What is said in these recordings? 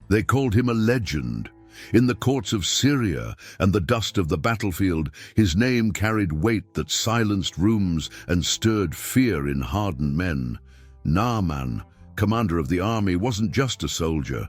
They called him a legend. In the courts of Syria and the dust of the battlefield, his name carried weight that silenced rooms and stirred fear in hardened men. Naaman, commander of the army, wasn't just a soldier.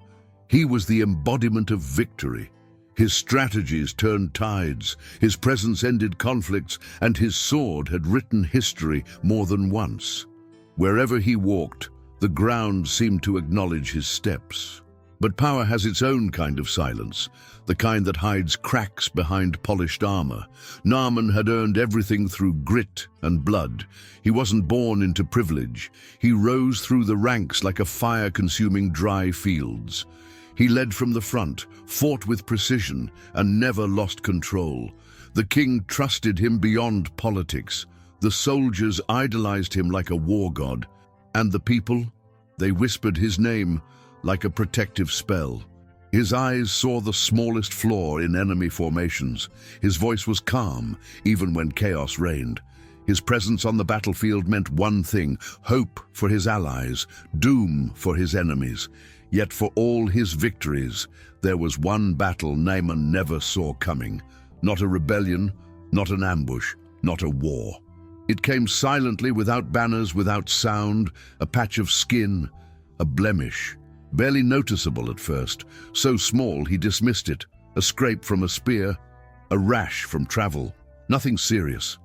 He was the embodiment of victory. His strategies turned tides, his presence ended conflicts, and his sword had written history more than once. Wherever he walked, the ground seemed to acknowledge his steps. But power has its own kind of silence, the kind that hides cracks behind polished armor. Naaman had earned everything through grit and blood. He wasn't born into privilege. He rose through the ranks like a fire-consuming dry fields. He led from the front, fought with precision, and never lost control. The king trusted him beyond politics. The soldiers idolized him like a war god. And the people, they whispered his name like a protective spell. His eyes saw the smallest flaw in enemy formations. His voice was calm, even when chaos reigned. His presence on the battlefield meant one thing: hope for his allies, doom for his enemies. Yet for all his victories, there was one battle Naaman never saw coming. Not a rebellion, not an ambush, not a war. It came silently, without banners, without sound, a patch of skin, a blemish. Barely noticeable at first, so small he dismissed it. A scrape from a spear, a rash from travel, nothing serious.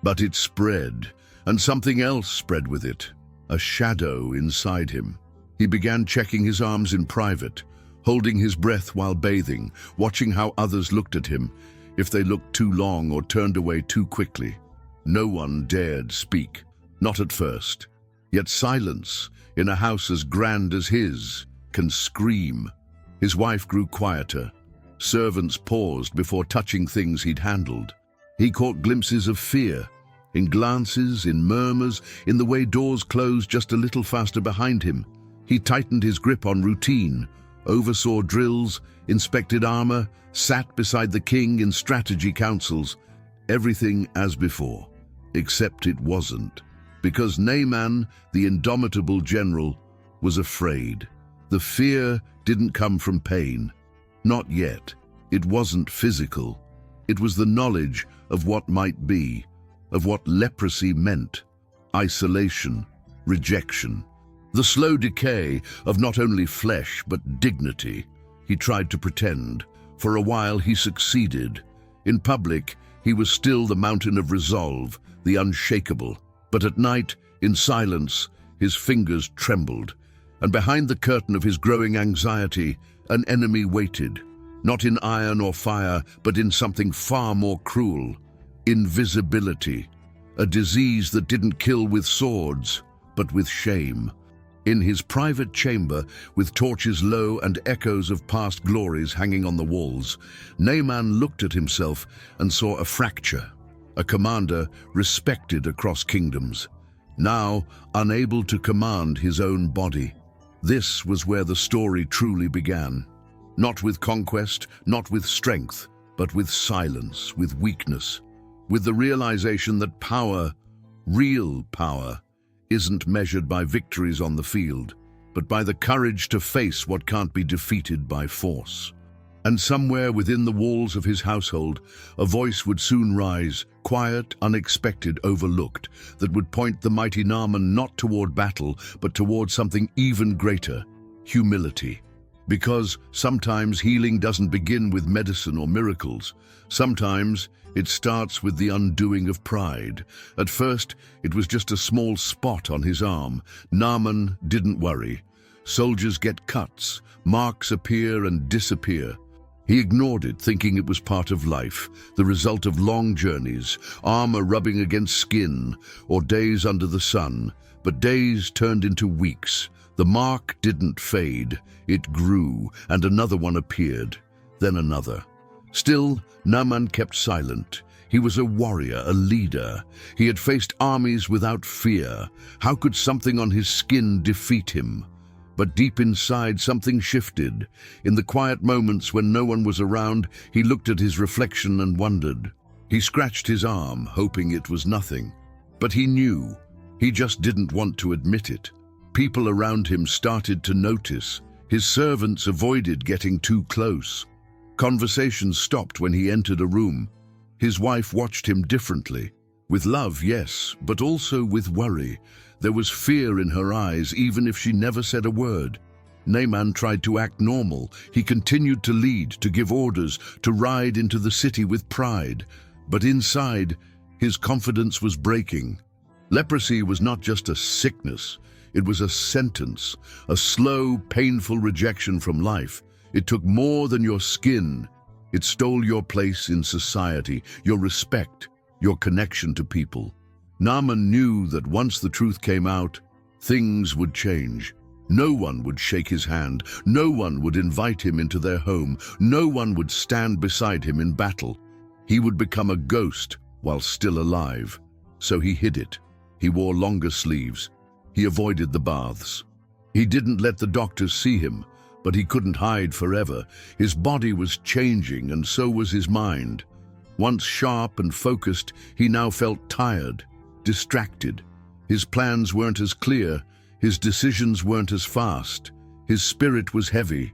But it spread, and something else spread with it, a shadow inside him. He began checking his arms in private, holding his breath while bathing, watching how others looked at him, if they looked too long or turned away too quickly. No one dared speak, not at first. Yet silence, in a house as grand as his, can scream. His wife grew quieter. Servants paused before touching things he'd handled. He caught glimpses of fear, in glances, in murmurs, in the way doors closed just a little faster behind him. He tightened his grip on routine, oversaw drills, inspected armor, sat beside the king in strategy councils. Everything as before, except it wasn't. Because Naaman, the indomitable general, was afraid. The fear didn't come from pain. Not yet. It wasn't physical. It was the knowledge of what might be, of what leprosy meant. Isolation, rejection. The slow decay of not only flesh but dignity. He tried to pretend. For a while he succeeded. In public, he was still the mountain of resolve, the unshakable. But at night, in silence, his fingers trembled. And behind the curtain of his growing anxiety, an enemy waited, not in iron or fire, but in something far more cruel: invisibility, a disease that didn't kill with swords, but with shame. In his private chamber, with torches low and echoes of past glories hanging on the walls, Naaman looked at himself and saw a fracture, a commander respected across kingdoms, now unable to command his own body. This was where the story truly began. Not with conquest, not with strength, but with silence, with weakness, with the realization that power, real power, isn't measured by victories on the field, but by the courage to face what can't be defeated by force. And somewhere within the walls of his household, a voice would soon rise, quiet, unexpected, overlooked, that would point the mighty Naaman not toward battle, but toward something even greater: humility. Because sometimes healing doesn't begin with medicine or miracles. Sometimes it starts with the undoing of pride. At first, it was just a small spot on his arm. Naaman didn't worry. Soldiers get cuts, marks appear and disappear. He ignored it, thinking it was part of life, the result of long journeys, armor rubbing against skin, or days under the sun. But days turned into weeks. The mark didn't fade. It grew, and another one appeared, then another. Still, Naaman kept silent. He was a warrior, a leader. He had faced armies without fear. How could something on his skin defeat him? But deep inside, something shifted. In the quiet moments when no one was around, he looked at his reflection and wondered. He scratched his arm, hoping it was nothing. But he knew. He just didn't want to admit it. People around him started to notice. His servants avoided getting too close. Conversations stopped when he entered a room. His wife watched him differently. With love, yes, but also with worry. There was fear in her eyes, even if she never said a word. Naaman tried to act normal. He continued to lead, to give orders, to ride into the city with pride. But inside, his confidence was breaking. Leprosy was not just a sickness. It was a sentence, a slow, painful rejection from life. It took more than your skin. It stole your place in society, your respect, your connection to people. Naaman knew that once the truth came out, things would change. No one would shake his hand. No one would invite him into their home. No one would stand beside him in battle. He would become a ghost while still alive. So he hid it. He wore longer sleeves. He avoided the baths. He didn't let the doctors see him, but he couldn't hide forever. His body was changing, and so was his mind. Once sharp and focused, he now felt tired, distracted. His plans weren't as clear. His decisions weren't as fast. His spirit was heavy.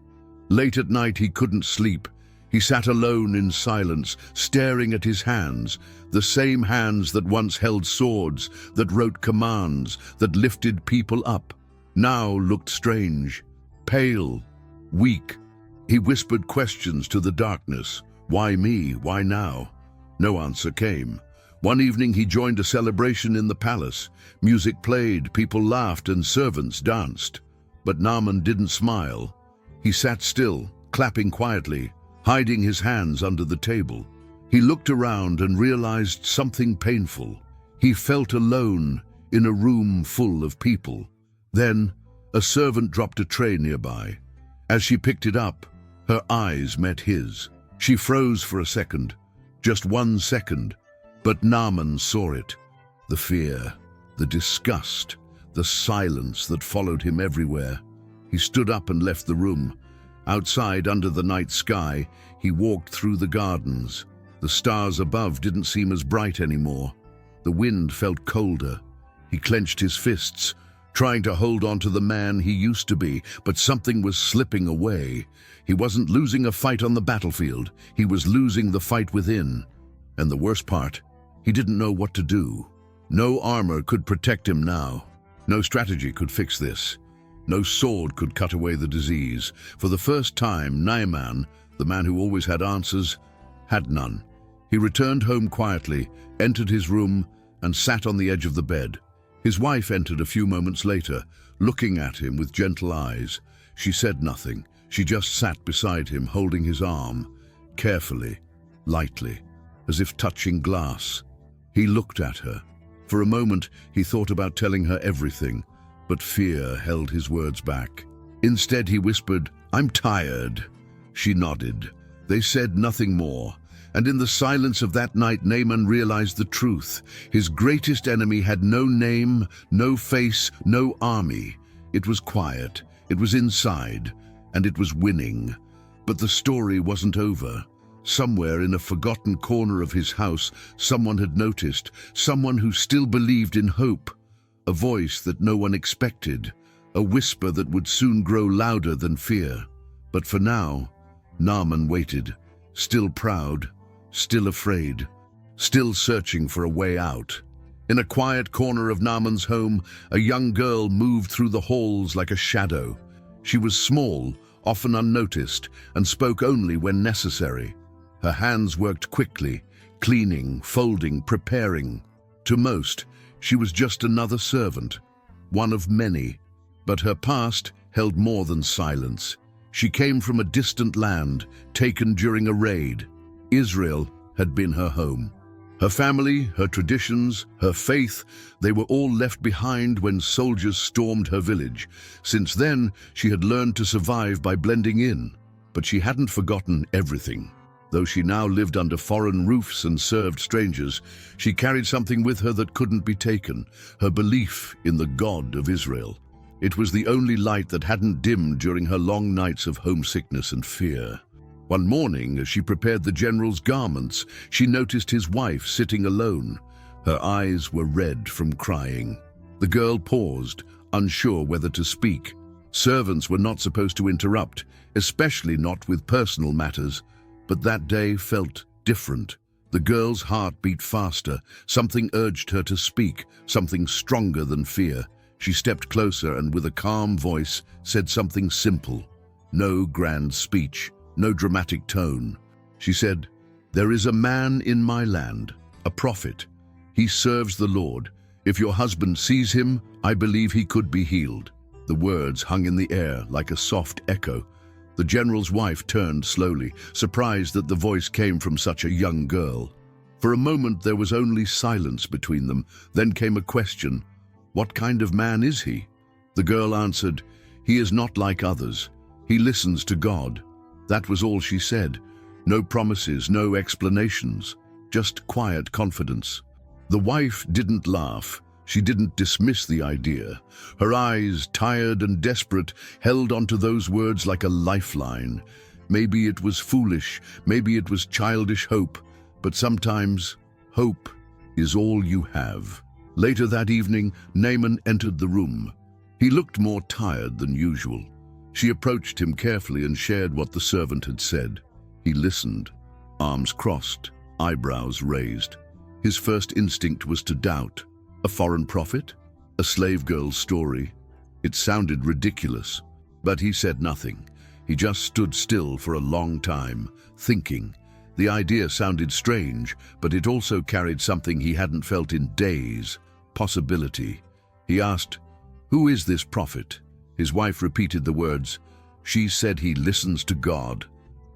Late at night he couldn't sleep. He sat alone in silence, staring at his hands, the same hands that once held swords, that wrote commands, that lifted people up, now looked strange, pale, weak. He whispered questions to the darkness. Why me? Why now? No answer came. One evening he joined a celebration in the palace. Music played, people laughed, and servants danced. But Naaman didn't smile. He sat still, clapping quietly, hiding his hands under the table. He looked around and realized something painful. He felt alone in a room full of people. Then, a servant dropped a tray nearby. As she picked it up, her eyes met his. She froze for a second, just 1 second. But Naaman saw it. The fear, the disgust, the silence that followed him everywhere. He stood up and left the room. Outside, under the night sky, he walked through the gardens. The stars above didn't seem as bright anymore. The wind felt colder. He clenched his fists, trying to hold on to the man he used to be, but something was slipping away. He wasn't losing a fight on the battlefield. He was losing the fight within. And the worst part, he didn't know what to do. No armor could protect him now. No strategy could fix this. No sword could cut away the disease. For the first time, Naaman, the man who always had answers, had none. He returned home quietly, entered his room, and sat on the edge of the bed. His wife entered a few moments later, looking at him with gentle eyes. She said nothing. She just sat beside him, holding his arm, carefully, lightly, as if touching glass. He looked at her. For a moment, he thought about telling her everything, but fear held his words back. Instead, he whispered, "I'm tired." She nodded. They said nothing more. And in the silence of that night, Naaman realized the truth. His greatest enemy had no name, no face, no army. It was quiet, it was inside, and it was winning. But the story wasn't over. Somewhere in a forgotten corner of his house, someone had noticed, someone who still believed in hope. A voice that no one expected, a whisper that would soon grow louder than fear. But for now, Naaman waited, still proud, still afraid, still searching for a way out. In a quiet corner of Naaman's home, a young girl moved through the halls like a shadow. She was small, often unnoticed, and spoke only when necessary. Her hands worked quickly, cleaning, folding, preparing. To most, she was just another servant, one of many. But her past held more than silence. She came from a distant land, taken during a raid. Israel had been her home. Her family, her traditions, her faith, they were all left behind when soldiers stormed her village. Since then, she had learned to survive by blending in. But she hadn't forgotten everything. Though she now lived under foreign roofs and served strangers, she carried something with her that couldn't be taken, her belief in the God of Israel. It was the only light that hadn't dimmed during her long nights of homesickness and fear. One morning, as she prepared the general's garments, she noticed his wife sitting alone. Her eyes were red from crying. The girl paused, unsure whether to speak. Servants were not supposed to interrupt, especially not with personal matters, but that day felt different. The girl's heart beat faster. Something urged her to speak, something stronger than fear. She stepped closer and with a calm voice said something simple. No grand speech, no dramatic tone. She said, "There is a man in my land, a prophet. He serves the Lord. If your husband sees him, I believe he could be healed." The words hung in the air like a soft echo. The general's wife turned slowly, surprised that the voice came from such a young girl. For a moment there was only silence between them. Then came a question. What kind of man is he? The girl answered, "He is not like others. He listens to God." That was all she said. No promises, no explanations, just quiet confidence. The wife didn't laugh. She didn't dismiss the idea. Her eyes, tired and desperate, held onto those words like a lifeline. Maybe it was foolish, maybe it was childish hope, but sometimes hope is all you have. Later that evening, Naaman entered the room. He looked more tired than usual. She approached him carefully and shared what the servant had said. He listened, arms crossed, eyebrows raised. His first instinct was to doubt. A foreign prophet? A slave girl's story? It sounded ridiculous, but he said nothing. He just stood still for a long time, thinking. The idea sounded strange, but it also carried something he hadn't felt in days, possibility. He asked, "Who is this prophet?" His wife repeated the words. She said he listens to God.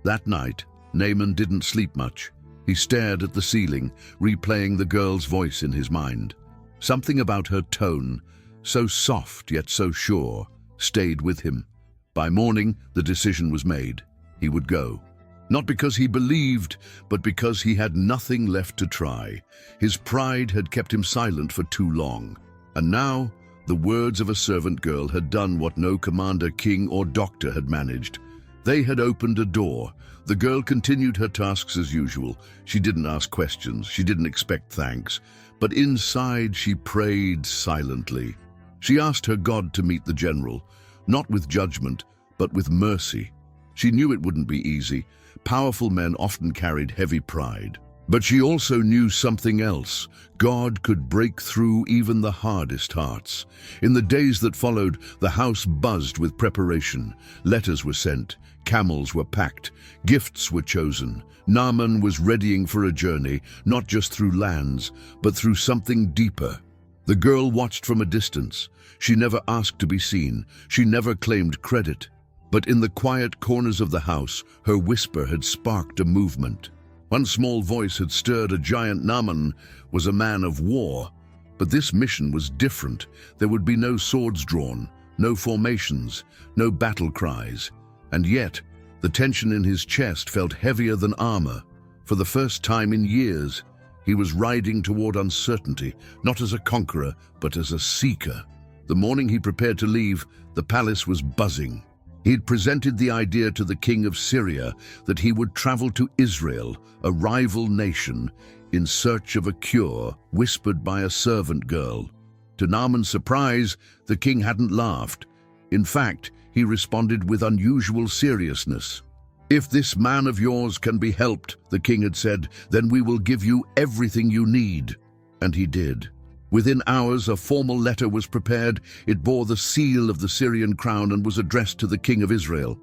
That night, Naaman didn't sleep much. He stared at the ceiling, replaying the girl's voice in his mind. Something about her tone, so soft yet so sure, stayed with him. By morning, the decision was made. He would go. Not because he believed, but because he had nothing left to try. His pride had kept him silent for too long. And now, the words of a servant girl had done what no commander, king, or doctor had managed. They had opened a door. The girl continued her tasks as usual. She didn't ask questions. She didn't expect thanks. But inside, she prayed silently. She asked her God to meet the general, not with judgment, but with mercy. She knew it wouldn't be easy. Powerful men often carried heavy pride. But she also knew something else. God could break through even the hardest hearts. In the days that followed, the house buzzed with preparation. Letters were sent, camels were packed, gifts were chosen. Naaman was readying for a journey, not just through lands, but through something deeper. The girl watched from a distance. She never asked to be seen. She never claimed credit. But in the quiet corners of the house, her whisper had sparked a movement. One small voice had stirred a giant. Naaman was a man of war. But this mission was different. There would be no swords drawn, no formations, no battle cries. And yet, the tension in his chest felt heavier than armor. For the first time in years, he was riding toward uncertainty, not as a conqueror, but as a seeker. The morning he prepared to leave, the palace was buzzing. He had presented the idea to the king of Syria that he would travel to Israel, a rival nation, in search of a cure, whispered by a servant girl. To Naaman's surprise, the king hadn't laughed. In fact, he responded with unusual seriousness. "If this man of yours can be helped," the king had said, "then we will give you everything you need." And he did. Within hours, a formal letter was prepared. It bore the seal of the Syrian crown and was addressed to the king of Israel.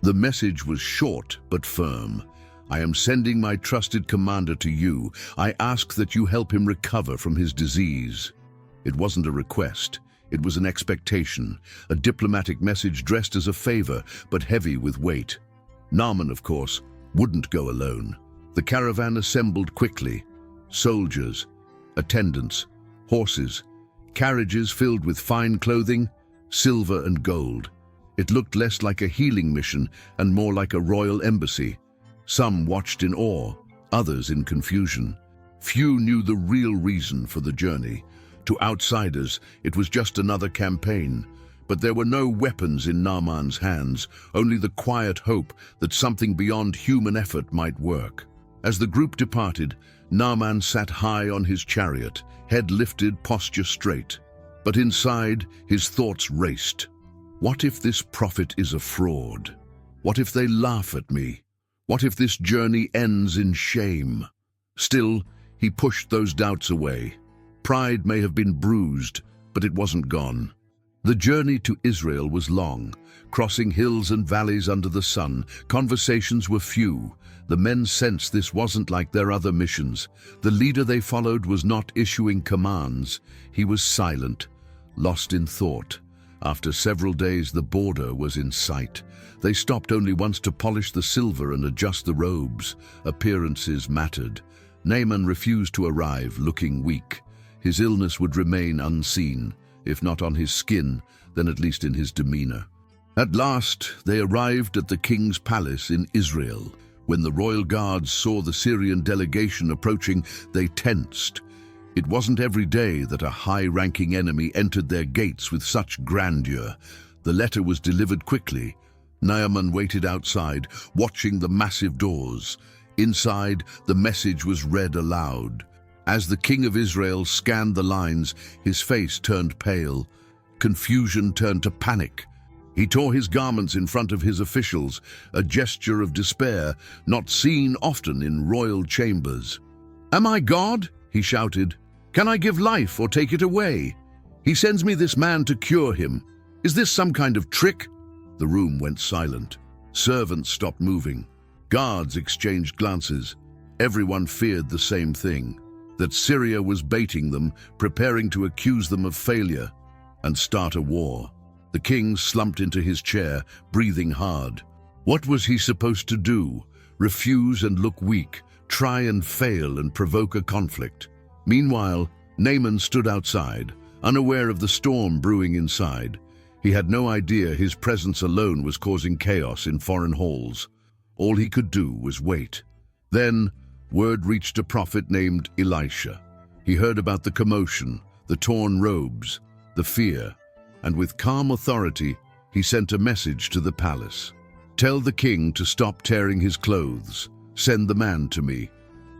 The message was short but firm. "I am sending my trusted commander to you. I ask that you help him recover from his disease." It wasn't a request. It was an expectation, a diplomatic message dressed as a favor, but heavy with weight. Naaman, of course, wouldn't go alone. The caravan assembled quickly. Soldiers, attendants, horses, carriages filled with fine clothing, silver and gold. It looked less like a healing mission and more like a royal embassy. Some watched in awe, others in confusion. Few knew the real reason for the journey. To outsiders, it was just another campaign. But there were no weapons in Naaman's hands, only the quiet hope that something beyond human effort might work. As the group departed, Naaman sat high on his chariot, head lifted, posture straight. But inside, his thoughts raced. What if this prophet is a fraud? What if they laugh at me? What if this journey ends in shame? Still, he pushed those doubts away. Pride may have been bruised, but it wasn't gone. The journey to Israel was long, crossing hills and valleys under the sun. Conversations were few. The men sensed this wasn't like their other missions. The leader they followed was not issuing commands. He was silent, lost in thought. After several days, the border was in sight. They stopped only once to polish the silver and adjust the robes. Appearances mattered. Naaman refused to arrive, looking weak. His illness would remain unseen, if not on his skin, then at least in his demeanor. At last, they arrived at the king's palace in Israel. When the royal guards saw the Syrian delegation approaching, they tensed. It wasn't every day that a high-ranking enemy entered their gates with such grandeur. The letter was delivered quickly. Naaman waited outside, watching the massive doors. Inside, the message was read aloud. As the king of Israel scanned the lines, his face turned pale. Confusion turned to panic. He tore his garments in front of his officials, a gesture of despair not seen often in royal chambers. "Am I God?" he shouted. "Can I give life or take it away? He sends me this man to cure him. Is this some kind of trick?" The room went silent. Servants stopped moving. Guards exchanged glances. Everyone feared the same thing, that Syria was baiting them, preparing to accuse them of failure and start a war. The king slumped into his chair, breathing hard. What was he supposed to do? Refuse and look weak, try and fail and provoke a conflict? Meanwhile, Naaman stood outside, unaware of the storm brewing inside. He had no idea his presence alone was causing chaos in foreign halls. All he could do was wait. Then, word reached a prophet named Elisha. He heard about the commotion, the torn robes, the fear, and with calm authority, he sent a message to the palace. "Tell the king to stop tearing his clothes. Send the man to me.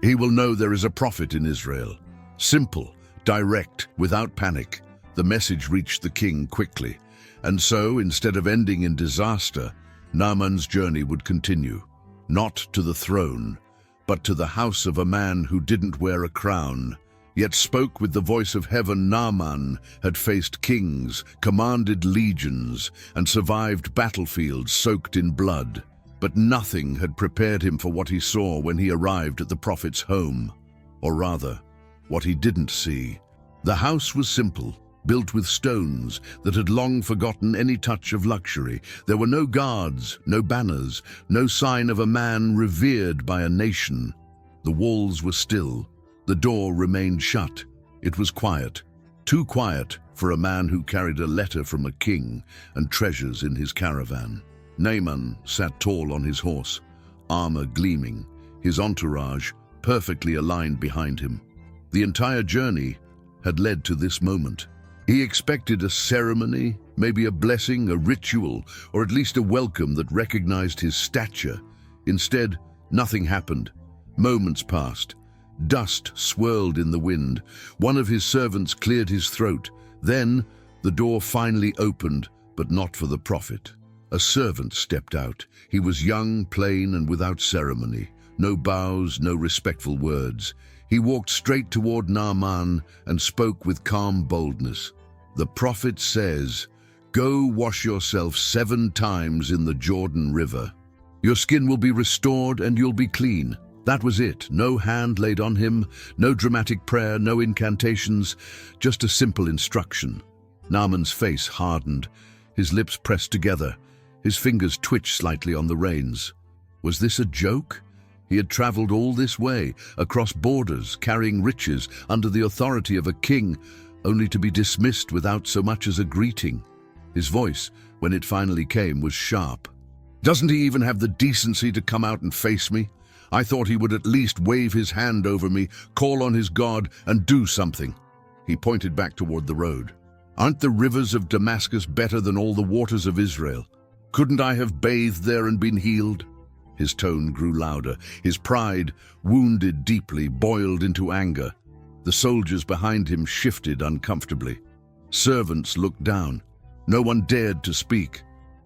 He will know there is a prophet in Israel." Simple, direct, without panic. The message reached the king quickly. And so, instead of ending in disaster, Naaman's journey would continue. Not to the throne, but to the house of a man who didn't wear a crown, yet spoke with the voice of heaven. Naaman had faced kings, commanded legions, and survived battlefields soaked in blood. But nothing had prepared him for what he saw when he arrived at the prophet's home. Or rather, what he didn't see. The house was simple, built with stones that had long forgotten any touch of luxury. There were no guards, no banners, no sign of a man revered by a nation. The walls were still. The door remained shut. It was quiet, too quiet for a man who carried a letter from a king and treasures in his caravan. Naaman sat tall on his horse, armor gleaming, his entourage perfectly aligned behind him. The entire journey had led to this moment. He expected a ceremony, maybe a blessing, a ritual, or at least a welcome that recognized his stature. Instead, nothing happened. Moments passed. Dust swirled in the wind. One of his servants cleared his throat. Then, the door finally opened, but not for the prophet. A servant stepped out. He was young, plain, and without ceremony. No bows, no respectful words. He walked straight toward Naaman and spoke with calm boldness. "The prophet says, 'Go wash yourself 7 times in the Jordan River. Your skin will be restored and you'll be clean.'" That was it. No hand laid on him, no dramatic prayer, no incantations, just a simple instruction. Naaman's face hardened, his lips pressed together, his fingers twitched slightly on the reins. Was this a joke? He had traveled all this way, across borders, carrying riches, under the authority of a king, only to be dismissed without so much as a greeting. His voice, when it finally came, was sharp. "Doesn't he even have the decency to come out and face me? I thought he would at least wave his hand over me, call on his God, and do something." He pointed back toward the road. "Aren't the rivers of Damascus better than all the waters of Israel? Couldn't I have bathed there and been healed?" His tone grew louder. His pride, wounded deeply, boiled into anger. The soldiers behind him shifted uncomfortably. Servants looked down. No one dared to speak.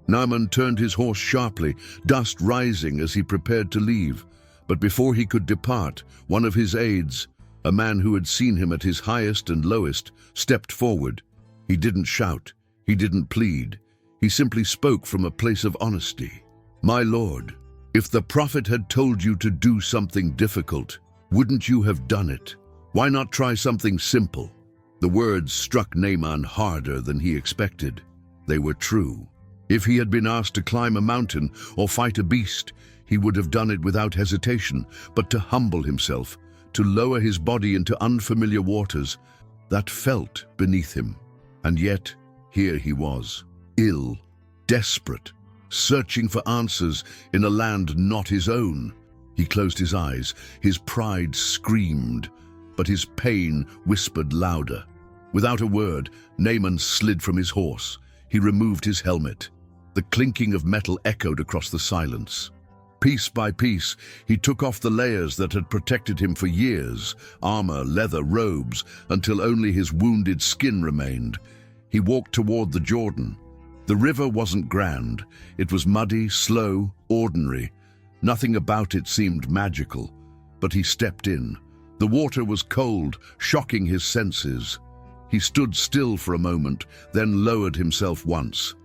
Naaman turned his horse sharply, dust rising as he prepared to leave. But before he could depart, one of his aides, a man who had seen him at his highest and lowest, stepped forward. He didn't shout. He didn't plead. He simply spoke from a place of honesty. "My lord, if the prophet had told you to do something difficult, wouldn't you have done it? Why not try something simple?" The words struck Naaman harder than he expected. They were true. If he had been asked to climb a mountain or fight a beast, he would have done it without hesitation. But to humble himself, to lower his body into unfamiliar waters, that felt beneath him. And yet, here he was, ill, desperate, searching for answers in a land not his own. He closed his eyes. His pride screamed, but his pain whispered louder. Without a word, Naaman slid from his horse. He removed his helmet. The clinking of metal echoed across the silence. Piece by piece, he took off the layers that had protected him for years, armor, leather, robes, until only his wounded skin remained. He walked toward the Jordan. The river wasn't grand. It was muddy, slow, ordinary. Nothing about it seemed magical. But he stepped in. The water was cold, shocking his senses. He stood still for a moment, then lowered himself once.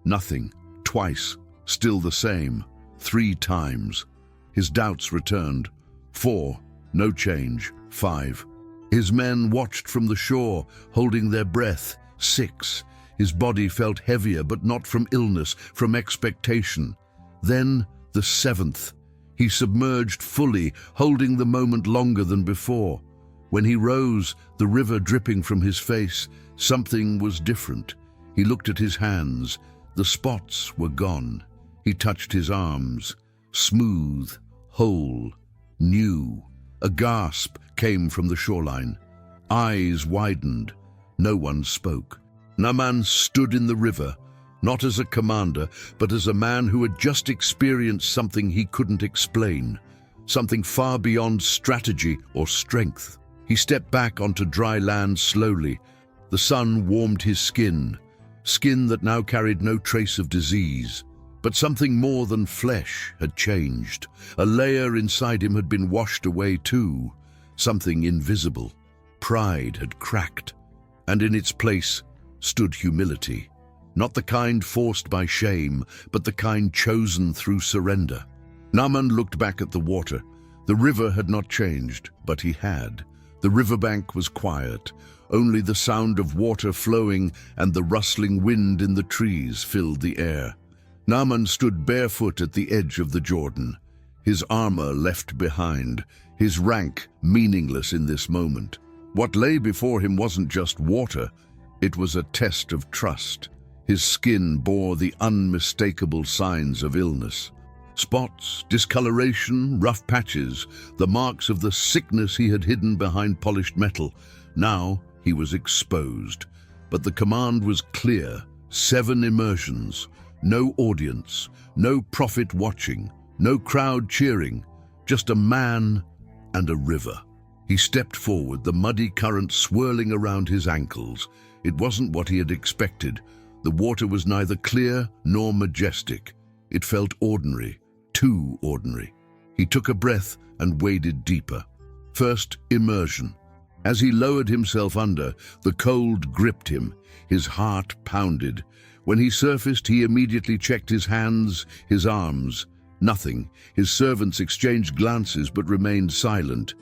Nothing. Twice. Still the same. 3 times. His doubts returned. 4. No change. 5. His men watched from the shore, holding their breath. 6. His body felt heavier, but not from illness, from expectation. Then the 7th. He submerged fully, holding the moment longer than before. When he rose, the river dripping from his face, something was different. He looked at his hands. The spots were gone. He touched his arms. Smooth, whole, new. A gasp came from the shoreline. Eyes widened. No one spoke. Naaman stood in the river, not as a commander, but as a man who had just experienced something he couldn't explain, something far beyond strategy or strength. He stepped back onto dry land slowly. The sun warmed his skin that now carried no trace of disease. But something more than flesh had changed. A layer inside him had been washed away too, something invisible. Pride had cracked, and in its place stood humility. Not the kind forced by shame, but the kind chosen through surrender. Naaman looked back at the water. The river had not changed, but he had. The riverbank was quiet. Only the sound of water flowing and the rustling wind in the trees filled the air. Naaman stood barefoot at the edge of the Jordan, his armor left behind, his rank meaningless in this moment. What lay before him wasn't just water, it was a test of trust. His skin bore the unmistakable signs of illness. Spots, discoloration, rough patches, the marks of the sickness he had hidden behind polished metal. Now he was exposed. But the command was clear: 7 immersions, no audience, no prophet watching, no crowd cheering, just a man and a river. He stepped forward, the muddy current swirling around his ankles. It wasn't what he had expected. The water was neither clear nor majestic. It felt ordinary, too ordinary. He took a breath and waded deeper. First, immersion. As he lowered himself under, the cold gripped him. His heart pounded. When he surfaced, he immediately checked his hands, his arms. Nothing. His servants exchanged glances but remained silent.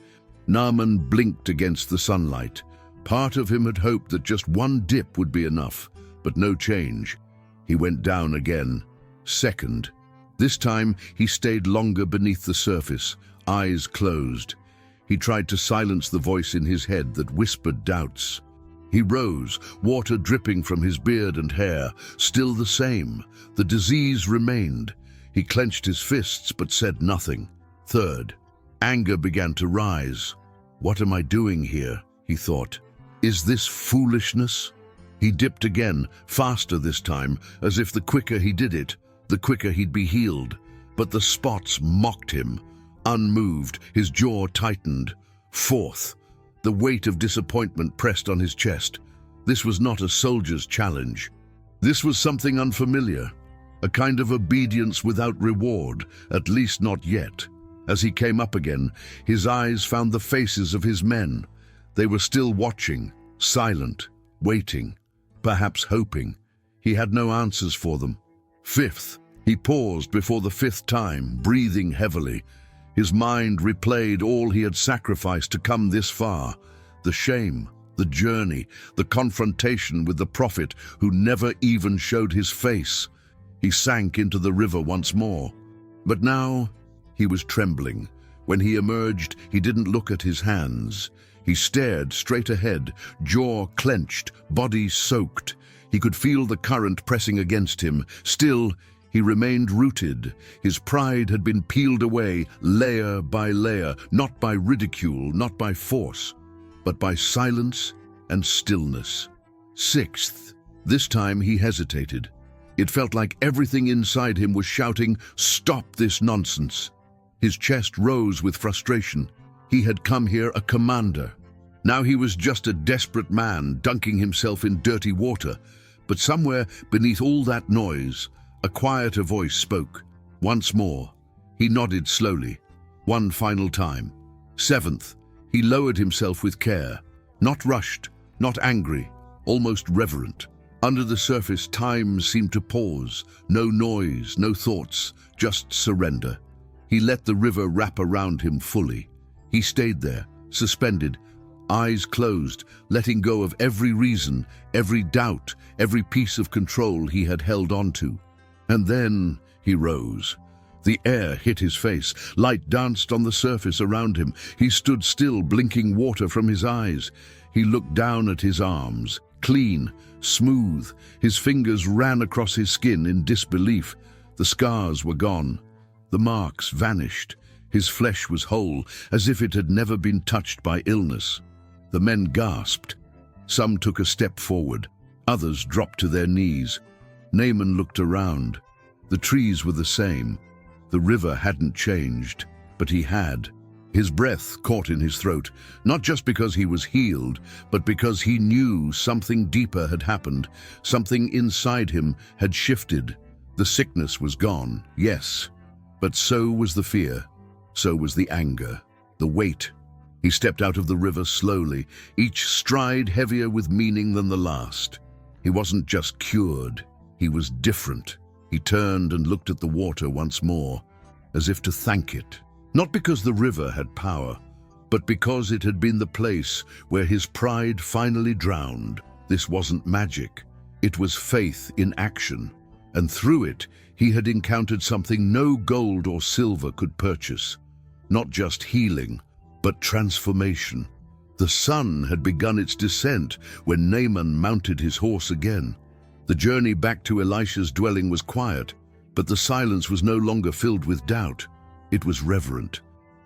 Naaman blinked against the sunlight. Part of him had hoped that just one dip would be enough, but no change. He went down again. Second. This time, he stayed longer beneath the surface, eyes closed. He tried to silence the voice in his head that whispered doubts. He rose, water dripping from his beard and hair, still the same. The disease remained. He clenched his fists but said nothing. Third. Anger began to rise. What am I doing here? He thought. Is this foolishness? He dipped again, faster this time, as if the quicker he did it, the quicker he'd be healed. But the spots mocked him. Unmoved, his jaw tightened. Fourth. The weight of disappointment pressed on his chest. This was not a soldier's challenge. This was something unfamiliar, a kind of obedience without reward, at least not yet. As he came up again, his eyes found the faces of his men. They were still watching, silent, waiting, perhaps hoping. He had no answers for them. Fifth, he paused before the fifth time, breathing heavily. His mind replayed all he had sacrificed to come this far. The shame, the journey, the confrontation with the prophet who never even showed his face. He sank into the river once more. But now he was trembling. When he emerged, he didn't look at his hands. He stared straight ahead, jaw clenched, body soaked. He could feel the current pressing against him. Still, he remained rooted. His pride had been peeled away, layer by layer, not by ridicule, not by force, but by silence and stillness. Sixth, this time he hesitated. It felt like everything inside him was shouting, "Stop this nonsense." His chest rose with frustration. He had come here a commander. Now he was just a desperate man, dunking himself in dirty water. But somewhere beneath all that noise, a quieter voice spoke. Once more, he nodded slowly, one final time. Seventh, he lowered himself with care, not rushed, not angry, almost reverent. Under the surface, time seemed to pause. No noise, no thoughts, just surrender. He let the river wrap around him fully. He stayed there, suspended, eyes closed, letting go of every reason, every doubt, every piece of control he had held onto. And then he rose. The air hit his face. Light danced on the surface around him. He stood still, blinking water from his eyes. He looked down at his arms, clean, smooth. His fingers ran across his skin in disbelief. The scars were gone. The marks vanished. His flesh was whole, as if it had never been touched by illness. The men gasped. Some took a step forward. Others dropped to their knees. Naaman looked around. The trees were the same. The river hadn't changed, but he had. His breath caught in his throat, not just because he was healed, but because he knew something deeper had happened. Something inside him had shifted. The sickness was gone, yes, but so was the fear. So was the anger, the weight. He stepped out of the river slowly, each stride heavier with meaning than the last. He wasn't just cured, he was different. He turned and looked at the water once more, as if to thank it. Not because the river had power, but because it had been the place where his pride finally drowned. This wasn't magic, it was faith in action. And through it, he had encountered something no gold or silver could purchase. Not just healing, but transformation. The sun had begun its descent when Naaman mounted his horse again. The journey back to Elisha's dwelling was quiet, but the silence was no longer filled with doubt. It was reverent.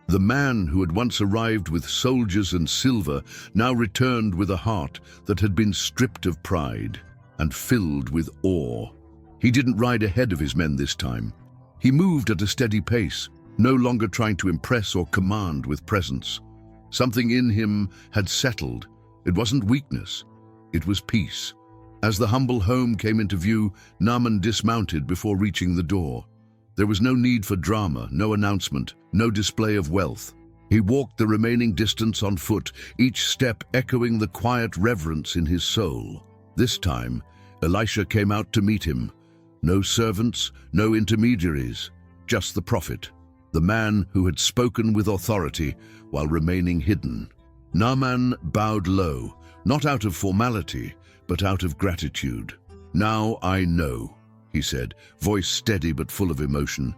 The man who had once arrived with soldiers and silver now returned with a heart that had been stripped of pride and filled with awe. He didn't ride ahead of his men this time. He moved at a steady pace, no longer trying to impress or command with presence. Something in him had settled. It wasn't weakness, it was peace. As the humble home came into view, Naaman dismounted before reaching the door. There was no need for drama, no announcement, no display of wealth. He walked the remaining distance on foot, each step echoing the quiet reverence in his soul. This time, Elisha came out to meet him. No servants, no intermediaries, just the prophet, the man who had spoken with authority while remaining hidden. Naaman bowed low, not out of formality, but out of gratitude. "Now I know," he said, voice steady but full of emotion,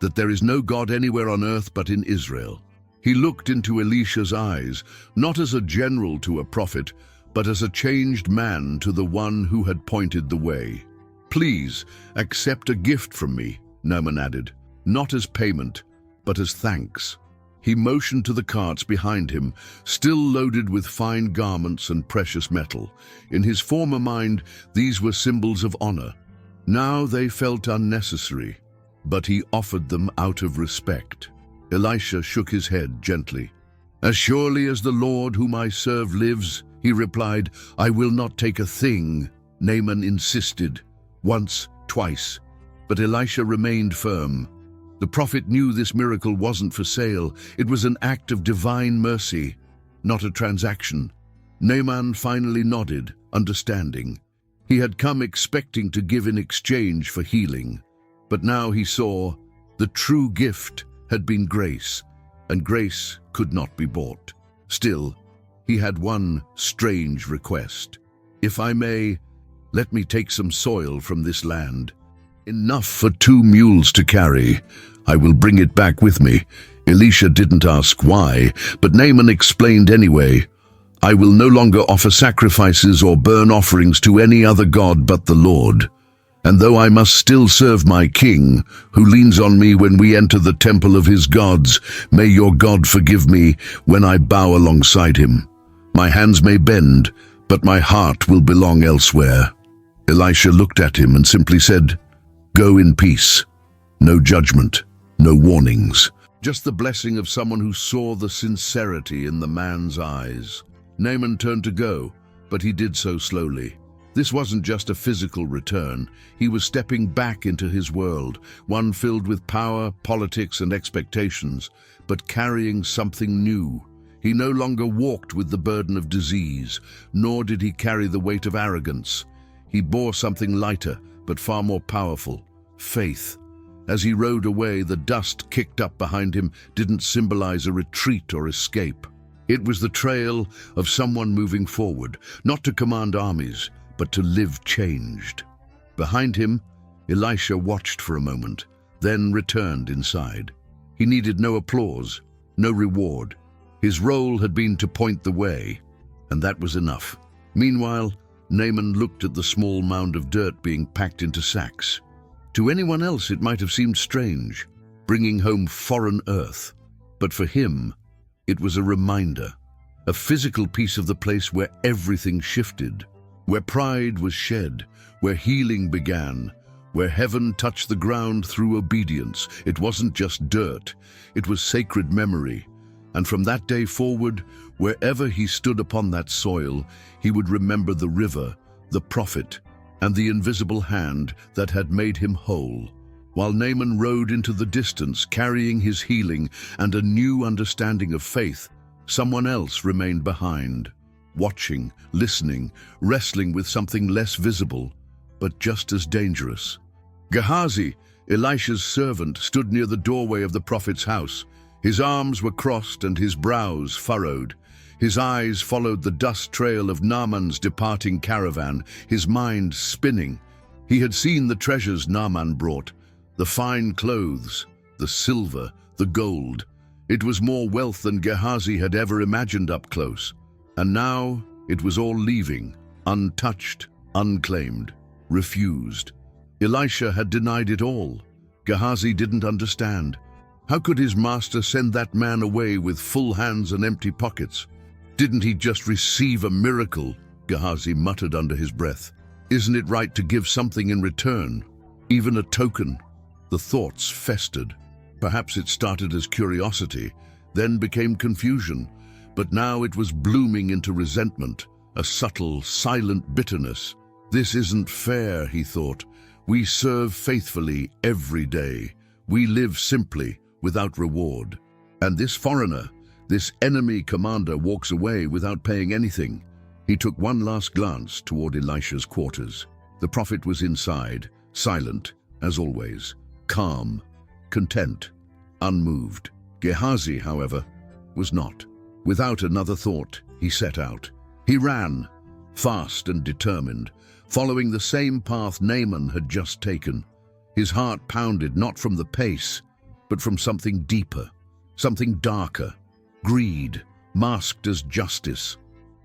"that there is no God anywhere on earth but in Israel." He looked into Elisha's eyes, not as a general to a prophet, but as a changed man to the one who had pointed the way. "Please, accept a gift from me," Naaman added, "not as payment, but as thanks." He motioned to the carts behind him, still loaded with fine garments and precious metal. In his former mind, these were symbols of honor. Now they felt unnecessary, but he offered them out of respect. Elisha shook his head gently. "As surely as the Lord whom I serve lives," he replied, "I will not take a thing." Naaman insisted. Once, twice, but Elisha remained firm. The prophet knew this miracle wasn't for sale. It was an act of divine mercy, not a transaction. Naaman finally nodded, understanding. He had come expecting to give in exchange for healing, but now he saw the true gift had been grace, and grace could not be bought. Still, he had one strange request. "If I may, let me take some soil from this land. Enough for 2 mules to carry. I will bring it back with me." Elisha didn't ask why, but Naaman explained anyway. "I will no longer offer sacrifices or burn offerings to any other god but the Lord. And though I must still serve my king, who leans on me when we enter the temple of his gods, may your God forgive me when I bow alongside him. My hands may bend, but my heart will belong elsewhere." Elisha looked at him and simply said, "Go in peace." No judgment, no warnings. Just the blessing of someone who saw the sincerity in the man's eyes. Naaman turned to go, but he did so slowly. This wasn't just a physical return. He was stepping back into his world, one filled with power, politics, and expectations, but carrying something new. He no longer walked with the burden of disease, nor did he carry the weight of arrogance. He bore something lighter, but far more powerful: faith. As he rode away, the dust kicked up behind him didn't symbolize a retreat or escape. It was the trail of someone moving forward, not to command armies, but to live changed. Behind him, Elisha watched for a moment, then returned inside. He needed no applause, no reward. His role had been to point the way, and that was enough. Meanwhile, Naaman looked at the small mound of dirt being packed into sacks. To anyone else it might have seemed strange, bringing home foreign earth. But for him, it was a reminder, a physical piece of the place where everything shifted, where pride was shed, where healing began, where heaven touched the ground through obedience. It wasn't just dirt, it was sacred memory. And from that day forward, wherever he stood upon that soil, he would remember the river, the prophet, and the invisible hand that had made him whole. While Naaman rode into the distance, carrying his healing and a new understanding of faith, someone else remained behind, watching, listening, wrestling with something less visible, but just as dangerous. Gehazi, Elisha's servant, stood near the doorway of the prophet's house. His arms were crossed and his brows furrowed. His eyes followed the dust trail of Naaman's departing caravan, his mind spinning. He had seen the treasures Naaman brought, the fine clothes, the silver, the gold. It was more wealth than Gehazi had ever imagined up close. And now it was all leaving, untouched, unclaimed, refused. Elisha had denied it all. Gehazi didn't understand. How could his master send that man away with full hands and empty pockets? "Didn't he just receive a miracle?" Gehazi muttered under his breath. "Isn't it right to give something in return, even a token?" The thoughts festered. Perhaps it started as curiosity, then became confusion, but now it was blooming into resentment, a subtle, silent bitterness. "This isn't fair," he thought. "We serve faithfully every day. We live simply, without reward. And this foreigner, this enemy commander, walks away without paying anything." He took one last glance toward Elisha's quarters. The prophet was inside, silent, as always, calm, content, unmoved. Gehazi, however, was not. Without another thought, he set out. He ran, fast and determined, following the same path Naaman had just taken. His heart pounded not from the pace, but from something deeper, something darker, greed, masked as justice.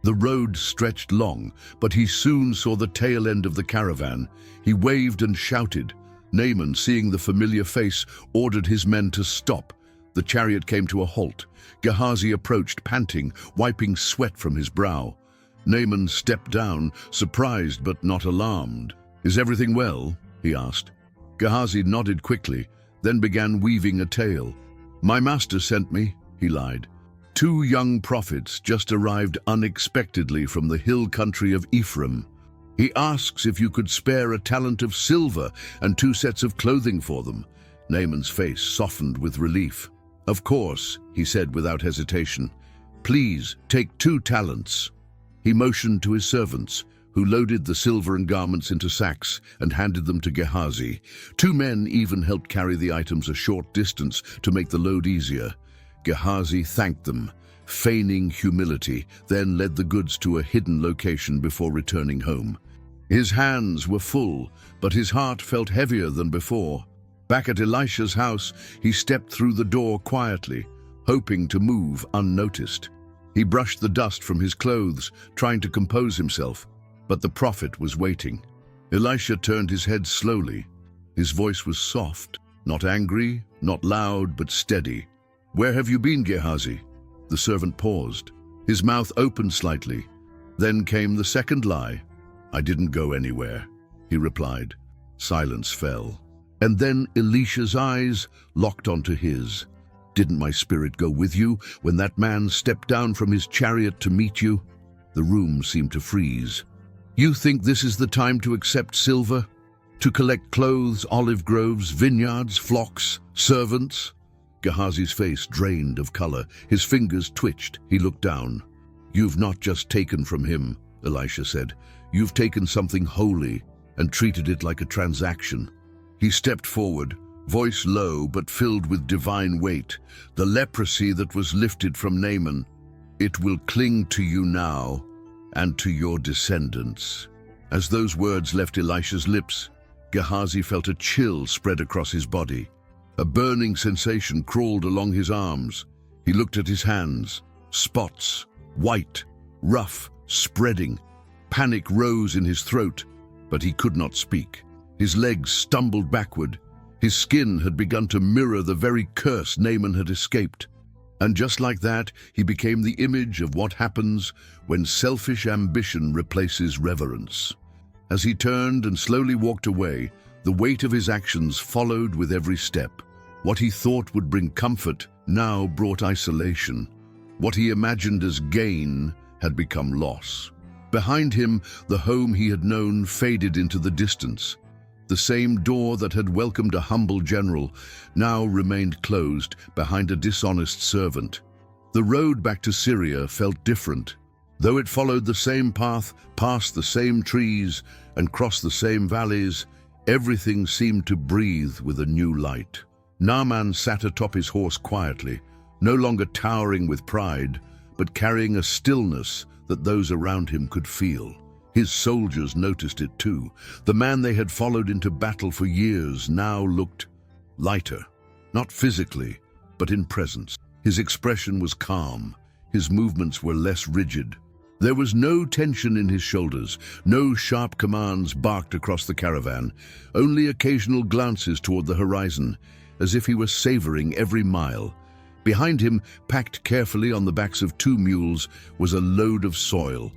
The road stretched long, but he soon saw the tail end of the caravan. He waved and shouted. Naaman, seeing the familiar face, ordered his men to stop. The chariot came to a halt. Gehazi approached, panting, wiping sweat from his brow. Naaman stepped down, surprised but not alarmed. "Is everything well?" he asked. Gehazi nodded quickly, then began weaving a tale. "My master sent me," he lied. "2 young prophets just arrived unexpectedly from the hill country of Ephraim. He asks if you could spare a talent of silver and 2 sets of clothing for them." Naaman's face softened with relief. "Of course," he said without hesitation. "Please take 2 talents." He motioned to his servants, who loaded the silver and garments into sacks and handed them to Gehazi. 2 men even helped carry the items a short distance to make the load easier. Gehazi thanked them, feigning humility, then led the goods to a hidden location before returning home. His hands were full, but his heart felt heavier than before. Back at Elisha's house, he stepped through the door quietly, hoping to move unnoticed. He brushed the dust from his clothes, trying to compose himself, but the prophet was waiting. Elisha turned his head slowly. His voice was soft, not angry, not loud, but steady. "Where have you been, Gehazi?" The servant paused. His mouth opened slightly. Then came the second lie. "I didn't go anywhere," he replied. Silence fell. And then Elisha's eyes locked onto his. "Didn't my spirit go with you when that man stepped down from his chariot to meet you?" The room seemed to freeze. "You think this is the time to accept silver? To collect clothes, olive groves, vineyards, flocks, servants?" Gehazi's face drained of color. His fingers twitched. He looked down. "You've not just taken from him," Elisha said. "You've taken something holy and treated it like a transaction." He stepped forward, voice low but filled with divine weight. "The leprosy that was lifted from Naaman, it will cling to you now and to your descendants." As those words left Elisha's lips, Gehazi felt a chill spread across his body. A burning sensation crawled along his arms. He looked at his hands. Spots, white, rough, spreading. Panic rose in his throat, but he could not speak. His legs stumbled backward. His skin had begun to mirror the very curse Naaman had escaped. And just like that, he became the image of what happens when selfish ambition replaces reverence. As he turned and slowly walked away, the weight of his actions followed with every step. What he thought would bring comfort now brought isolation. What he imagined as gain had become loss. Behind him, the home he had known faded into the distance. The same door that had welcomed a humble general now remained closed behind a dishonest servant. The road back to Syria felt different. Though it followed the same path, passed the same trees, and crossed the same valleys, everything seemed to breathe with a new light. Naaman sat atop his horse quietly, no longer towering with pride, but carrying a stillness that those around him could feel. His soldiers noticed it too. The man they had followed into battle for years now looked lighter, not physically, but in presence. His expression was calm. His movements were less rigid. There was no tension in his shoulders, no sharp commands barked across the caravan, only occasional glances toward the horizon, as if he were savoring every mile. Behind him, packed carefully on the backs of 2 mules, was a load of soil,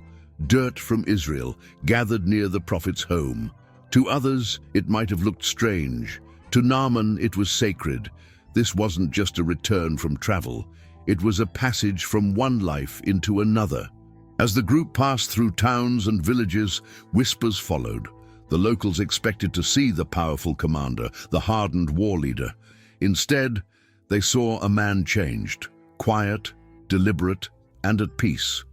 dirt from Israel, gathered near the prophet's home. To others, it might have looked strange. To Naaman, it was sacred. This wasn't just a return from travel. It was a passage from one life into another. As the group passed through towns and villages, whispers followed. The locals expected to see the powerful commander, the hardened war leader. Instead, they saw a man changed, quiet, deliberate, and at peace.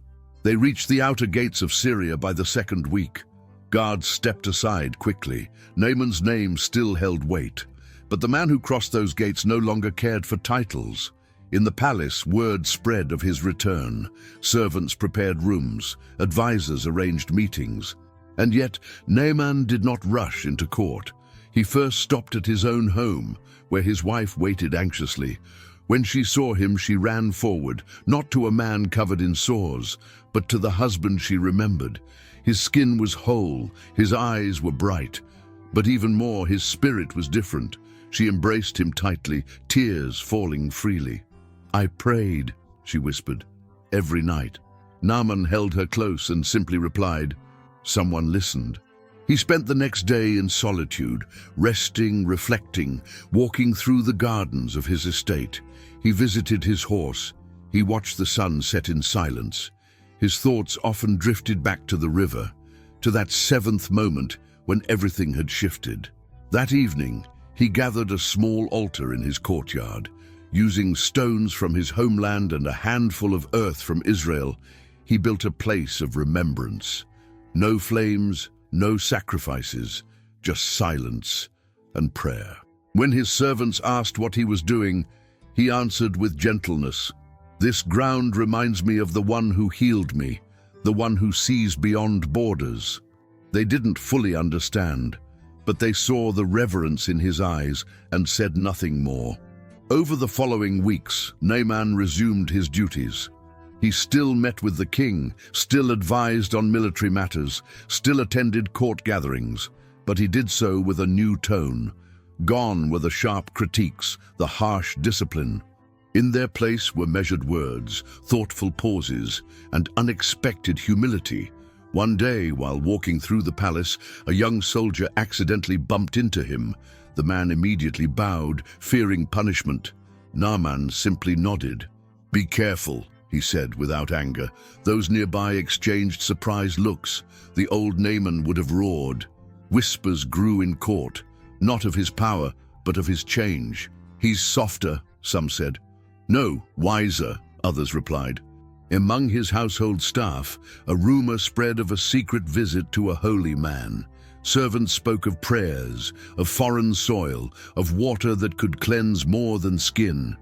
They reached the outer gates of Syria by the 2nd week. Guards stepped aside quickly. Naaman's name still held weight. But the man who crossed those gates no longer cared for titles. In the palace, word spread of his return. Servants prepared rooms, advisors arranged meetings. And yet, Naaman did not rush into court. He first stopped at his own home, where his wife waited anxiously. When she saw him, she ran forward, not to a man covered in sores, but to the husband she remembered. His skin was whole, his eyes were bright, but even more, his spirit was different. She embraced him tightly, tears falling freely. "I prayed," she whispered, "every night." Naaman held her close and simply replied, "Someone listened." He spent the next day in solitude, resting, reflecting, walking through the gardens of his estate. He visited his horse. He watched the sun set in silence. His thoughts often drifted back to the river, to that seventh moment when everything had shifted. That evening, he gathered a small altar in his courtyard. Using stones from his homeland and a handful of earth from Israel, he built a place of remembrance. No flames, no sacrifices, just silence and prayer. When his servants asked what he was doing, he answered with gentleness, "This ground reminds me of the one who healed me, the one who sees beyond borders." They didn't fully understand, but they saw the reverence in his eyes and said nothing more. Over the following weeks, Naaman resumed his duties. He still met with the king, still advised on military matters, still attended court gatherings, but he did so with a new tone. Gone were the sharp critiques, the harsh discipline. In their place were measured words, thoughtful pauses, and unexpected humility. One day, while walking through the palace, a young soldier accidentally bumped into him. The man immediately bowed, fearing punishment. Naaman simply nodded. "Be careful," he said without anger. Those nearby exchanged surprised looks. The old Naaman would have roared. Whispers grew in court, not of his power, but of his change. "He's softer," some said. "No, wiser," others replied. Among his household staff, a rumor spread of a secret visit to a holy man. Servants spoke of prayers, of foreign soil, of water that could cleanse more than skin.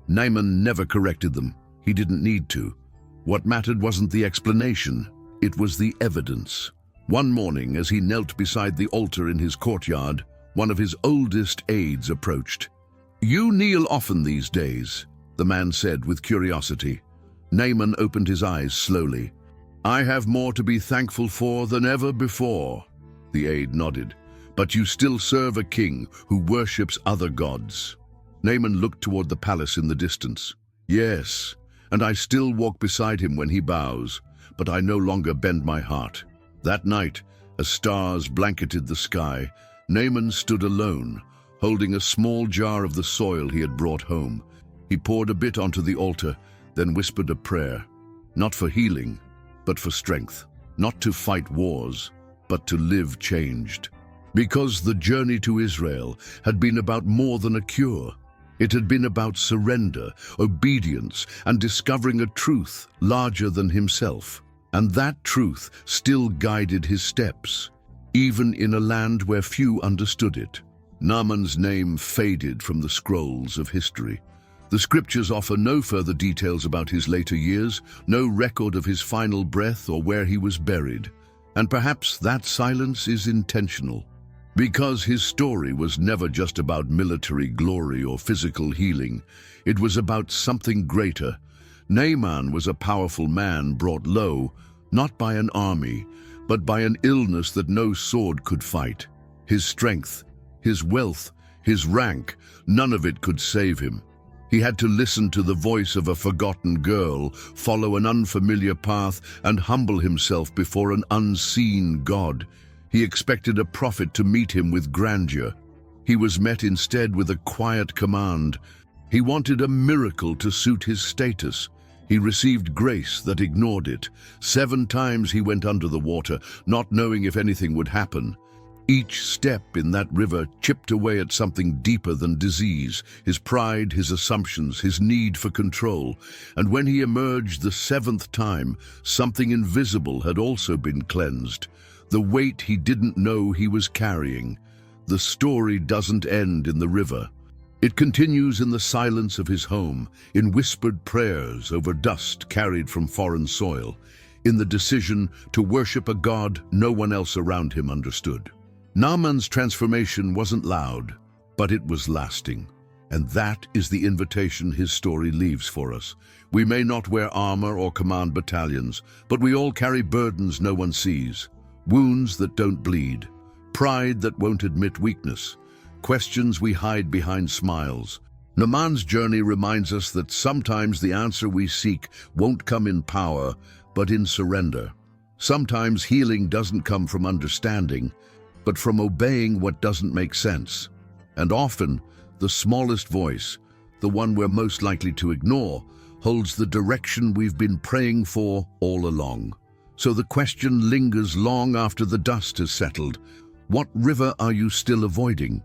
Naaman never corrected them. He didn't need to. What mattered wasn't the explanation, it was the evidence. One morning, as he knelt beside the altar in his courtyard, one of his oldest aides approached. "You kneel often these days," the man said with curiosity. Naaman opened his eyes slowly. "I have more to be thankful for than ever before." The aide nodded. "But you still serve a king who worships other gods." Naaman looked toward the palace in the distance. "Yes, and I still walk beside him when he bows, but I no longer bend my heart." That night, as stars blanketed the sky, Naaman stood alone, holding a small jar of the soil he had brought home. He poured a bit onto the altar, then whispered a prayer, not for healing, but for strength, not to fight wars, but to live changed. Because the journey to Israel had been about more than a cure. It had been about surrender, obedience, and discovering a truth larger than himself. And that truth still guided his steps, even in a land where few understood it. Naaman's name faded from the scrolls of history. The scriptures offer no further details about his later years, no record of his final breath or where he was buried. And perhaps that silence is intentional, because his story was never just about military glory or physical healing. It was about something greater. Naaman was a powerful man brought low, not by an army, but by an illness that no sword could fight. His strength, his wealth, his rank, none of it could save him. He had to listen to the voice of a forgotten girl, follow an unfamiliar path, and humble himself before an unseen God. He expected a prophet to meet him with grandeur. He was met instead with a quiet command. He wanted a miracle to suit his status. He received grace that ignored it. 7 times he went under the water, not knowing if anything would happen. Each step in that river chipped away at something deeper than disease, his pride, his assumptions, his need for control. And when he emerged the 7th time, something invisible had also been cleansed. The weight he didn't know he was carrying. The story doesn't end in the river. It continues in the silence of his home, in whispered prayers over dust carried from foreign soil, in the decision to worship a God no one else around him understood. Naaman's transformation wasn't loud, but it was lasting. And that is the invitation his story leaves for us. We may not wear armor or command battalions, but we all carry burdens no one sees, wounds that don't bleed, pride that won't admit weakness, questions we hide behind smiles. Naaman's journey reminds us that sometimes the answer we seek won't come in power, but in surrender. Sometimes healing doesn't come from understanding, but from obeying what doesn't make sense. And often, the smallest voice, the one we're most likely to ignore, holds the direction we've been praying for all along. So the question lingers long after the dust has settled. What river are you still avoiding?